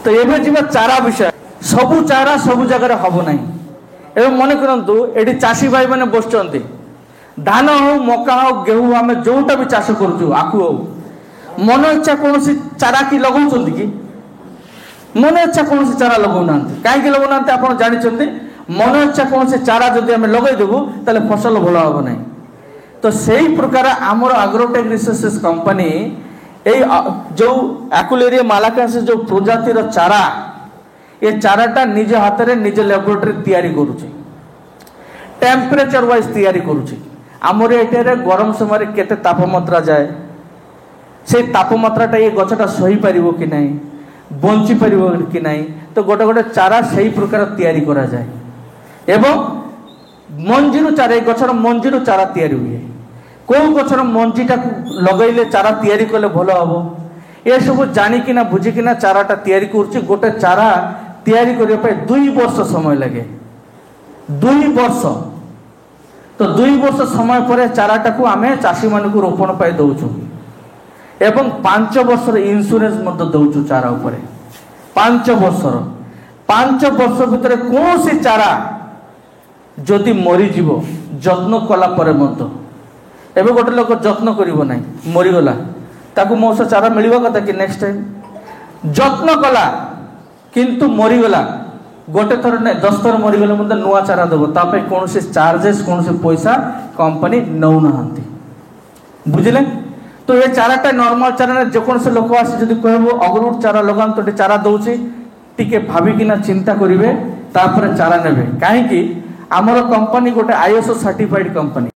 तो एबे जीवा चारा विषय सबू चारा सबू जगह हम ना एवं मन करूँ ये चाषी भाई मैंने बसुँच धान हो मका हो गेहूं आम जोटा भी चाष करूँ आखु हो मन इच्छा कौन चारा कि लगाउछन्ति कि मन इच्छा कौन चारा लगाऊना कहीं लगाऊना आप जानते मन इच्छा कौन चारा जब आम लगेदेबू ताले फसल भल हम ना तो सही प्रकार आमर एग्रोटेक रिसोर्सेस कंपनी जो एक्युलेरिया मालाकास जो प्रजातिर चारा ये चाराटा निज हाथ में निज लैबोरेटरी तैयारी करुचे टेम्परेचर वाइज तैयारी करुचे आमर ये गरम समय केते तापमात्रा जाए से तापमात्राटा ये गछटा सही पारिबो कि नहीं बंची पारिबो कि नहीं तो गोटे गोटे चारा सही प्रकार तैयारी करा जाए एवं मंजीरु चारा ये गछर मंजीरु चारा तैयारी हुए कौ गछर मंजीटा लगैले चारा तैयारी कले भल हम ये सब जानिकिना बुझिकिना चाराटा तैयारी करुच्ची गोटे चारा तैयारी करने पे 2 वर्ष समय लगे 2 वर्ष तो 2 वर्ष समय पर चाराटा को आम चाषी मान को रोपण पाई दौचु एवं 5 वर्षर इंश्योरेंस दौचु चारा उपरे 5 वर्ष भितर कौन सी चारा जदि मरीज जत्न कला परे मत एवं गोटे लोक जत्न करिवो नाही मरीगला ताकू मौसा चारा मिलवा कथा कि नेक्स्ट टाइम जत्न कला किंतु मरीगला गोटे थर ना 10 थर मरीगले मतलब नुआ चारा देव तापे कौन से चार्जेस कौन से पैसा कंपनी नौ ना बुझिले तो ये चाराटा नॉर्मल चारा जेकोसी लोक आसी जदि कहबो अगरुट चारा लगान तो चारा दउची टिके भाबिकिना चिंता करिवे तापर चारा नेबे काहे कि हमर कंपनी गोटे आईएसओ सर्टिफाइड कंपनी।